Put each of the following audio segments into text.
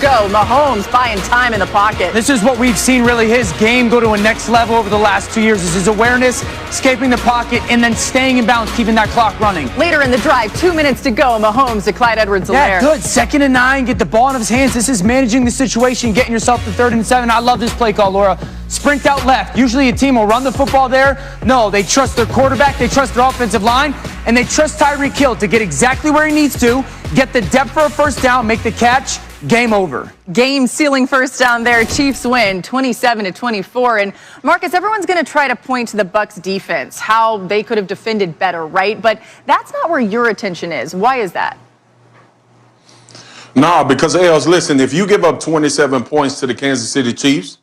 go. Mahomes buying time in the pocket. This is what we've seen really his game go to a next level over the last 2 years, is his awareness, escaping the pocket, and then staying in bounds, keeping that clock running. Later in the drive, 2 minutes to go. Mahomes to Clyde Edwards-Helaire. Yeah, good. 2nd and 9, get the ball in his hands. This is managing the situation, getting yourself to 3rd and 7. I love this play call, Laura. Sprint out left. Usually a team will run the football there. No, they trust their quarterback, they trust their offensive line, and they trust Tyreek Hill to get exactly where he needs to, get the depth for a first down, make the catch, game over. Game-sealing first down there. Chiefs win 27-24. And Marcus, everyone's going to try to point to the Bucs defense, how they could have defended better, right? But that's not where your attention is. Why is that? Nah, because, Els, listen, if you give up 27 points to the Kansas City Chiefs,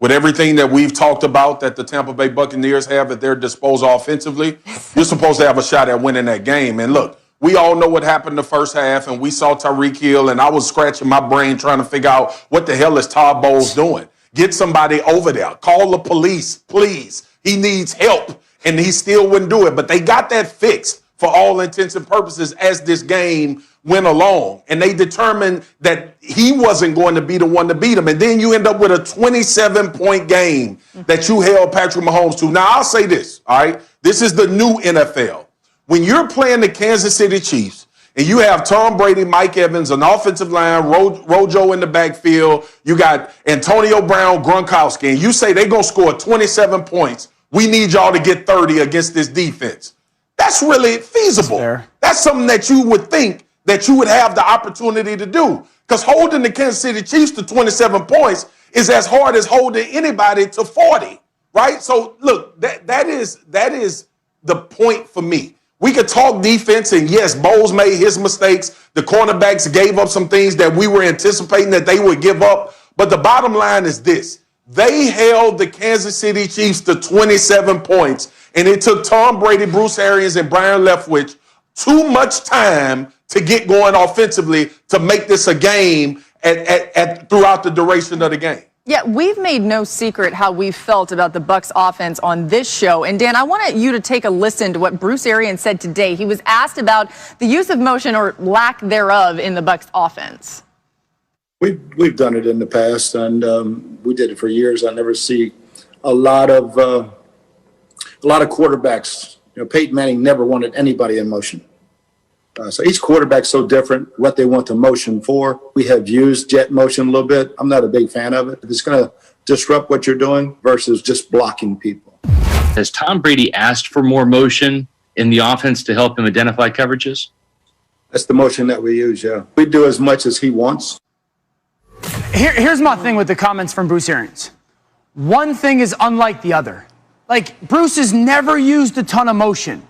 with everything that we've talked about that the Tampa Bay Buccaneers have at their disposal offensively, you're supposed to have a shot at winning that game. And look, we all know what happened the first half, and we saw Tyreek Hill, and I was scratching my brain trying to figure out what the hell is Todd Bowles doing. Get somebody over there. Call the police, please. He needs help, and he still wouldn't do it. But they got that fixed for all intents and purposes as this game went along. And they determined that he wasn't going to be the one to beat him. And then you end up with a 27-point game that you held Patrick Mahomes to. Now, I'll say this, all right? This is the new NFL. When you're playing the Kansas City Chiefs and you have Tom Brady, Mike Evans, an offensive line, Rojo in the backfield, you got Antonio Brown, Gronkowski, and you say they're going to score 27 points, we need y'all to get 30 against this defense. That's really feasible. That's something that you would think that you would have the opportunity to do. Because holding the Kansas City Chiefs to 27 points is as hard as holding anybody to 40, right? So, look, that is the point for me. We could talk defense, and yes, Bowles made his mistakes. The cornerbacks gave up some things that we were anticipating that they would give up. But the bottom line is this. They held the Kansas City Chiefs to 27 points, and it took Tom Brady, Bruce Arians, and Brian Leftwich too much time to get going offensively to make this a game throughout the duration of the game. Yeah, we've made no secret how we felt about the Bucs offense on this show. And Dan, I want you to take a listen to what Bruce Arians said today. He was asked about the use of motion or lack thereof in the Bucs offense. We've done it in the past, and we did it for years. I never see a lot of quarterbacks. You know, Peyton Manning never wanted anybody in motion. So each quarterback's so different, what they want the motion for. We have used jet motion a little bit. I'm not a big fan of it. It's going to disrupt what you're doing versus just blocking people. Has Tom Brady asked for more motion in the offense to help him identify coverages? That's the motion that we use, yeah. We do as much as he wants. Here's my thing with the comments from Bruce Arians. One thing is unlike the other. Like, Bruce has never used a ton of motion.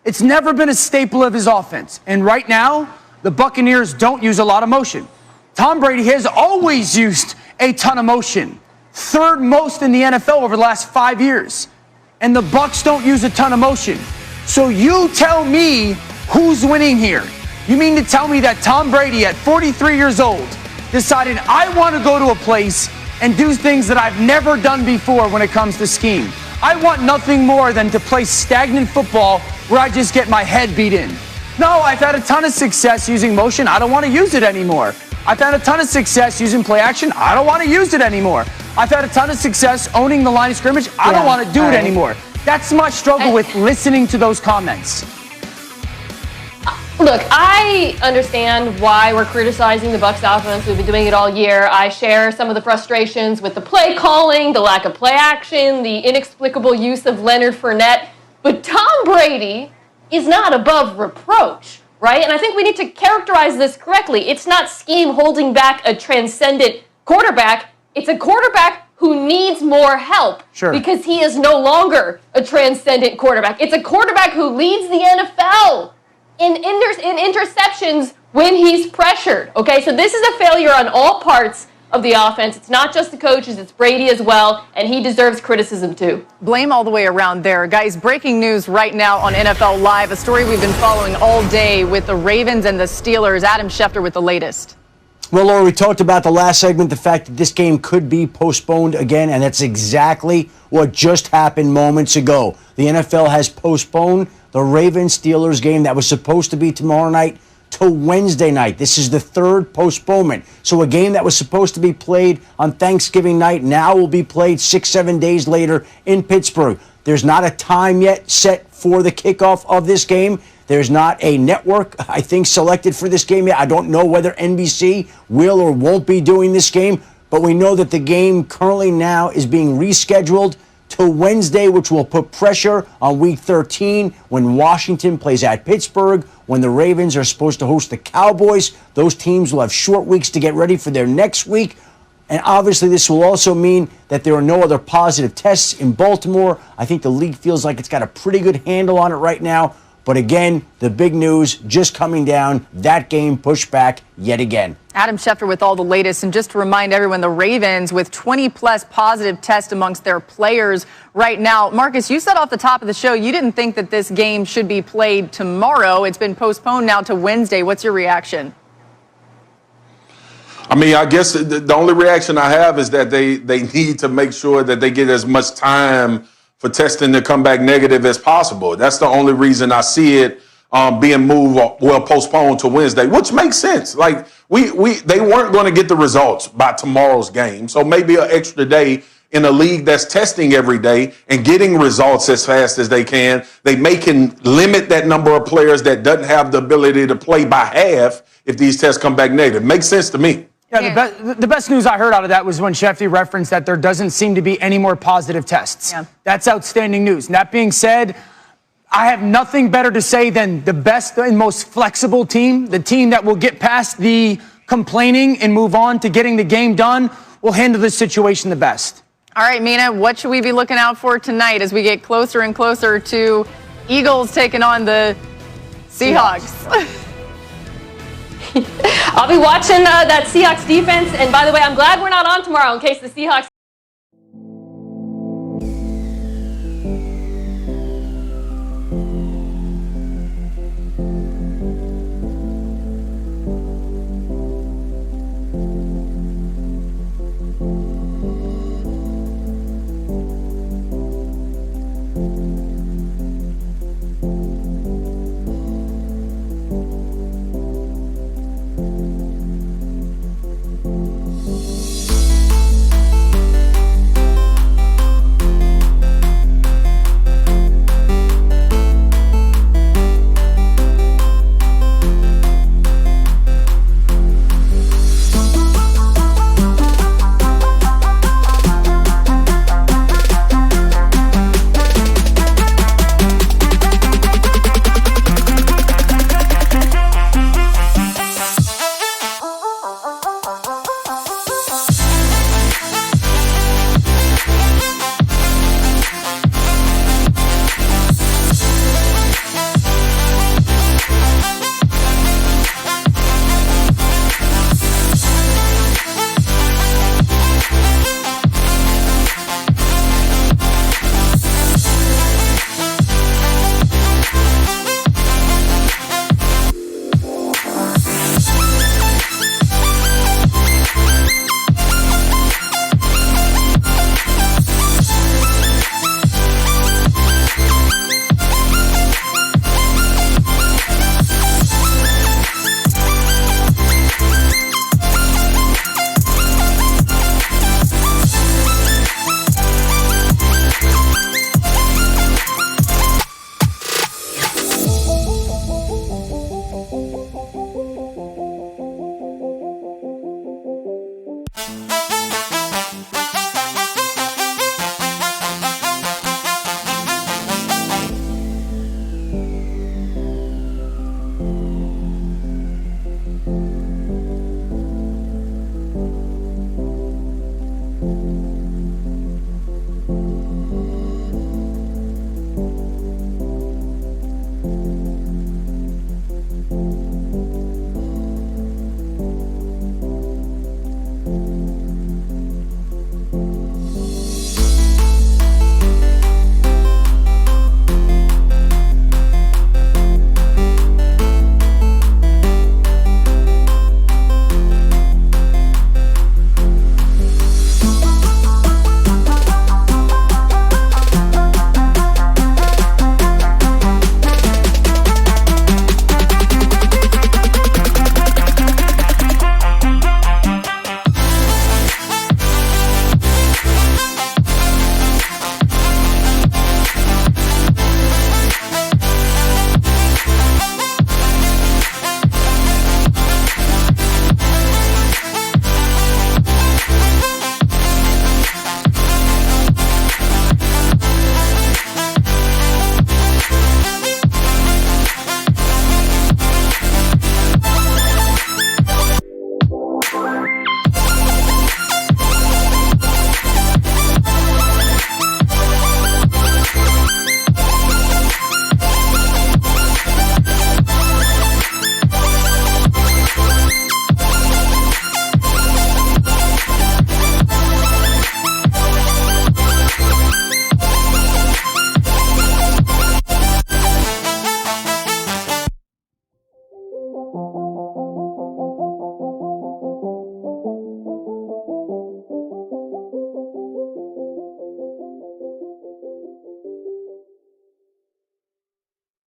It's never been a staple of his offense. And right now, the Buccaneers don't use a lot of motion. Tom Brady has always used a ton of motion. 3rd most in the NFL over the last 5 years. And the Bucs don't use a ton of motion. So you tell me who's winning here. You mean to tell me that Tom Brady at 43 years old decided, I want to go to a place and do things that I've never done before when it comes to scheme. I want nothing more than to play stagnant football where I just get my head beat in. No, I've had a ton of success using motion. I don't want to use it anymore. I've had a ton of success using play action. I don't want to use it anymore. I've had a ton of success owning the line of scrimmage. I don't want to do it anymore. That's my struggle with listening to those comments. Look, I understand why we're criticizing the Bucs offense. We've been doing it all year. I share some of the frustrations with the play calling, the lack of play action, the inexplicable use of Leonard Fournette. But Tom Brady is not above reproach, right? And I think we need to characterize this correctly. It's not scheme holding back a transcendent quarterback. It's a quarterback who needs more help because he is no longer a transcendent quarterback. It's a quarterback who leads the NFL in interceptions when he's pressured, okay? So this is a failure on all parts of the offense. It's not just the coaches, it's Brady as well, and he deserves criticism too. Blame all the way around there. Guys, breaking news right now on NFL Live, a story we've been following all day with the Ravens and the Steelers. Adam Schefter with the latest. Well, Laura, we talked about the last segment, the fact that this game could be postponed again, and that's exactly what just happened moments ago. The NFL has postponed the Ravens-Steelers game that was supposed to be tomorrow night to Wednesday night. This is the third postponement. So a game that was supposed to be played on Thanksgiving night now will be played 6-7 days later in Pittsburgh. There's not a time yet set for the kickoff of this game. There's not a network, I think, selected for this game yet. I don't know whether NBC will or won't be doing this game, but we know that the game currently now is being rescheduled to Wednesday, which will put pressure on Week 13 when Washington plays at Pittsburgh, when the Ravens are supposed to host the Cowboys. Those teams will have short weeks to get ready for their next week. And obviously, this will also mean that there are no other positive tests in Baltimore. I think the league feels like it's got a pretty good handle on it right now. But again, the big news just coming down, that game pushed back yet again. Adam Schefter with all the latest. And just to remind everyone, the Ravens with 20-plus positive tests amongst their players right now. Marcus, you said off the top of the show you didn't think that this game should be played tomorrow. It's been postponed now to Wednesday. What's your reaction? I mean, I guess the only reaction I have is that they need to make sure that they get as much time for testing to come back negative as possible. That's the only reason I see it being moved, postponed to Wednesday, which makes sense. Like they weren't going to get the results by tomorrow's game, so maybe an extra day in a league that's testing every day and getting results as fast as they can. They can limit that number of players that doesn't have the ability to play by half if these tests come back negative. Makes sense to me. Yeah, the best news I heard out of that was when Shefty referenced that there doesn't seem to be any more positive tests. Yeah. That's outstanding news. And that being said, I have nothing better to say than the best and most flexible team, the team that will get past the complaining and move on to getting the game done, will handle this situation the best. All right, Mina, what should we be looking out for tonight as we get closer and closer to Eagles taking on the Seahawks? I'll be watching that Seahawks defense. And by the way, I'm glad we're not on tomorrow in case the Seahawks you